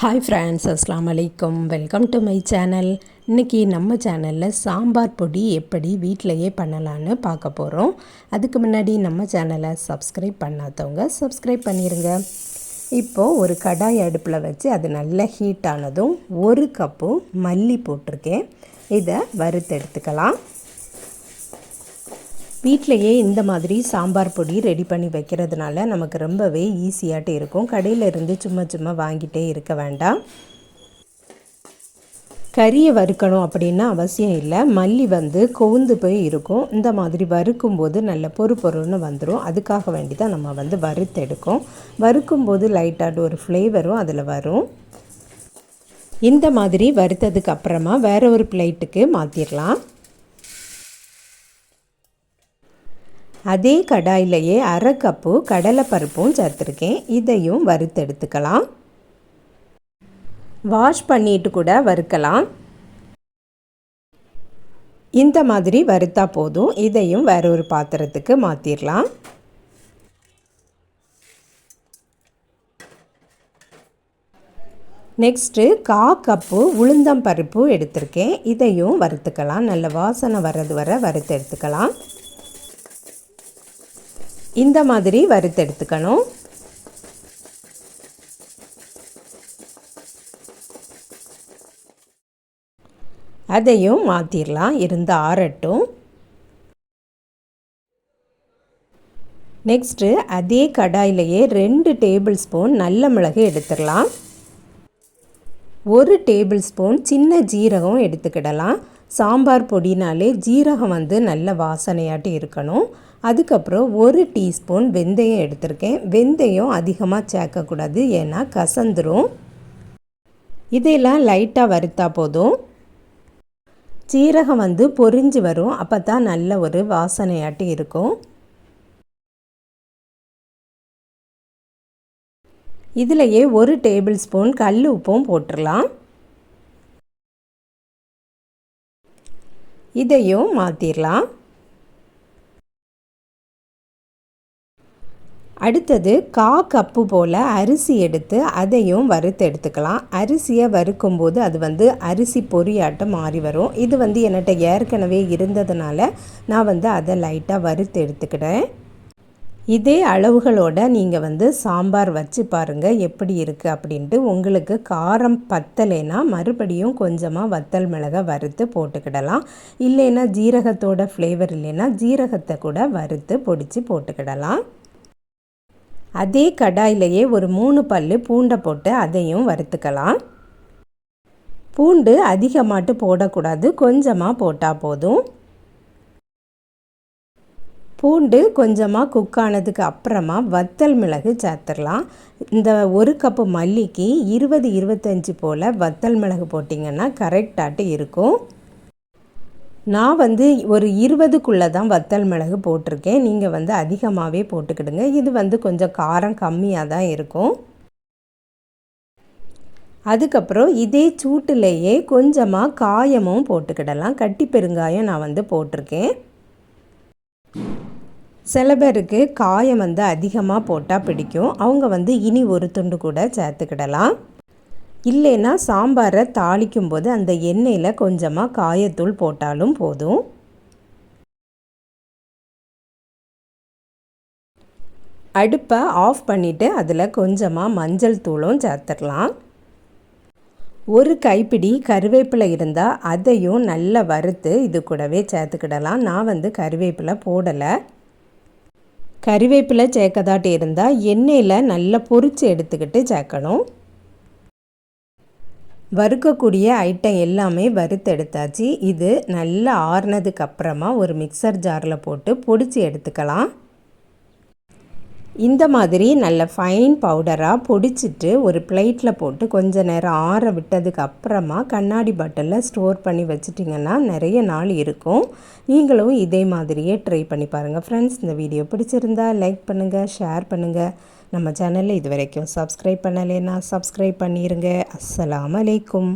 Hi friends, அஸ்ஸலாமு அலைக்கும். Welcome to my channel. இன்றைக்கி நம்ம சேனலில் சாம்பார் பொடி எப்படி வீட்டிலையே பண்ணலான்னு பார்க்க போகிறோம். அதுக்கு முன்னாடி நம்ம சேனலை சப்ஸ்கிரைப் பண்ணாதவங்க சப்ஸ்கிரைப் பண்ணிடுங்க. இப்போது ஒரு கடாய் அடுப்பில் வச்சு அது நல்லா ஹீட் ஆனதும் 1 கப்பு மல்லி போட்டிருக்கேன். இதை வறுத்து எடுத்துக்கலாம். வீட்டிலையே இந்த மாதிரி சாம்பார் பொடி ரெடி பண்ணி வைக்கிறதுனால நமக்கு ரொம்பவே ஈஸியாகிட்டு இருக்கும். கடையில் இருந்து சும்மா வாங்கிட்டே இருக்க வேண்டாம். கறியை வறுக்கணும் அப்படின்னா அவசியம் இல்லை. மல்லி கொவுந்து போய் இருக்கும். இந்த மாதிரி வறுக்கும்போது நல்ல பொறுன்னு வந்துடும். அதுக்காக வேண்டி தான் நம்ம வறுத்து எடுக்கும். வறுக்கும்போது லைட்டாக ஒரு ஃப்ளேவரும் அதில் வரும். இந்த மாதிரி வறுத்ததுக்கு அப்புறமா வேறு ஒரு பிளேட்டுக்கு மாற்றிடலாம். அதே கடாயிலேயே 1/2 கப்பு கடலைப்பருப்பும் சேர்த்துருக்கேன். இதையும் வறுத்து எடுத்துக்கலாம். வாஷ் பண்ணிட்டு கூட வறுக்கலாம். இந்த மாதிரி வறுத்தா போதும். இதையும் வேற ஒரு பாத்திரத்துக்கு மாற்றிடலாம். நெக்ஸ்ட்டு 1/4 கப்பு உளுந்தம்பருப்பு எடுத்திருக்கேன். இதையும் வறுத்துக்கலாம். நல்ல வாசனை வர்றது வரை வறுத்து எடுத்துக்கலாம். இந்த மாதிரி வறுத்து எடுத்துக்கணும். அதையும் மாற்றிடலாம். இருந்து ஆறட்டும். நெக்ஸ்ட்டு அதே கடாயிலேயே 2 டேபிள் ஸ்பூன் நல்ல மிளகு எடுத்துடலாம். 1 டேபிள் ஸ்பூன் சின்ன ஜீரகம் எடுத்துக்கிடலாம். சாம்பார் பொடினாலே ஜீரகம் நல்ல வாசனையாட்டி இருக்கணும். அதுக்கப்புறம் 1 டீஸ்பூன் வெந்தயம் எடுத்திருக்கேன். வெந்தயம் அதிகமாக சேர்க்கக்கூடாது, ஏன்னா கசந்துரும். இதெல்லாம் லைட்டாக வறுத்தா போதும். சீரகம் பொரிஞ்சு வரும். அப்போ தான் நல்ல ஒரு வாசனையாட்டி இருக்கும். இதிலையே 1 டேபிள் ஸ்பூன் கல் உப்பும் போட்டுடலாம். இதையும் மாற்றிடலாம். அடுத்தது 1/4 கப்பு போல் அரிசி எடுத்து அதையும் வறுத்து எடுத்துக்கலாம். அரிசியை வறுக்கும்போது அது அரிசி பொரியாட்டம் மாறி வரும். இது என்கிட்ட ஏற்கனவே இருந்ததுனால நான் அதை லைட்டாக வறுத்து எடுத்துக்கிட்டேன். இதே அளவுகளோடு நீங்கள் சாம்பார் வச்சு பாருங்கள் எப்படி இருக்குது அப்படின்ட்டு. உங்களுக்கு காரம் பத்தலைன்னா மறுபடியும் கொஞ்சமாக வத்தல் மிளகை வறுத்து போட்டுக்கிடலாம். இல்லைன்னா ஜீரகத்தோட ஃப்ளேவர் இல்லைன்னா ஜீரகத்தை கூட வறுத்து பொடிச்சு போட்டுக்கிடலாம். அதே கடாயிலேயே ஒரு 3 பல்லு பூண்டை போட்டு அதையும் வறுத்துக்கலாம். பூண்டு அதிகமாட்டு போடக்கூடாது, கொஞ்சமாக போட்டால் போதும். பூண்டு கொஞ்சமாக குக் ஆனதுக்கு அப்புறமா வத்தல் மிளகு சேர்த்துடலாம். இந்த 1 கப்பு மல்லிக்கு 20-25 போல் வத்தல் மிளகு போட்டிங்கன்னா கரெக்டாட்டு இருக்கும். நான் ஒரு 20க்குள்ளே தான் வத்தல் மிளகு போட்டிருக்கேன். நீங்கள் அதிகமாகவே போட்டுக்கிடுங்க. இது கொஞ்சம் காரம் கம்மியாக தான் இருக்கும். அதுக்கப்புறம் இதே சூட்டிலேயே கொஞ்சமாக காயமும் போட்டுக்கிடலாம். கட்டி பெருங்காயம் நான் போட்டிருக்கேன். சில பேருக்கு காயம் அதிகமாக போட்டால் பிடிக்கும். அவங்க இனி ஒரு துண்டு கூட சேர்த்துக்கிடலாம். இல்லைன்னா சாம்பாரை தாளிக்கும் போது அந்த எண்ணெயில் கொஞ்சமாக காயத்தூள் போட்டாலும் போதும். அடுப்பை ஆஃப் பண்ணிவிட்டு அதில் கொஞ்சமாக மஞ்சள் தூளும் சேர்த்துடலாம். 1 கைப்பிடி கருவேப்பிலை இருந்தால் அதையும் நல்லா வறுத்து இது கூடவே சேர்த்துக்கிடலாம். நான் கருவேப்பிலை போடலை. கருவேப்பிலை சேர்க்கதாட்டி இருந்தால் எண்ணெயில் நல்லா பொரித்து எடுத்துக்கிட்டு சேர்க்கணும். வறுக்கக்கூடிய ஐட்டம் எல்லாமே வறுத்து எடுத்தாச்சு. இது நல்லா ஆறுனதுக்கு அப்புறமா ஒரு மிக்சர் ஜாரில் போட்டு பொடிச்சு எடுத்துக்கலாம். இந்த மாதிரி நல்ல ஃபைன் பவுடராக பொடிச்சிட்டு ஒரு பிளேட்டில் போட்டு கொஞ்ச நேரம் ஆற விட்டதுக்கு அப்புறமா கண்ணாடி பாட்டிலில் ஸ்டோர் பண்ணி வச்சிட்டிங்கன்னா நிறைய நாள் இருக்கும். நீங்களும் இதே மாதிரியே ட்ரை பண்ணி பாருங்கள் ஃப்ரெண்ட்ஸ். இந்த வீடியோ பிடிச்சிருந்தா லைக் பண்ணுங்கள், ஷேர் பண்ணுங்கள். நம்ம சேனலில் இது வரைக்கும் சப்ஸ்கிரைப் பண்ணலைன்னா சப்ஸ்கிரைப் பண்ணிடுங்க. அஸ்ஸலாமு அலைக்கும்.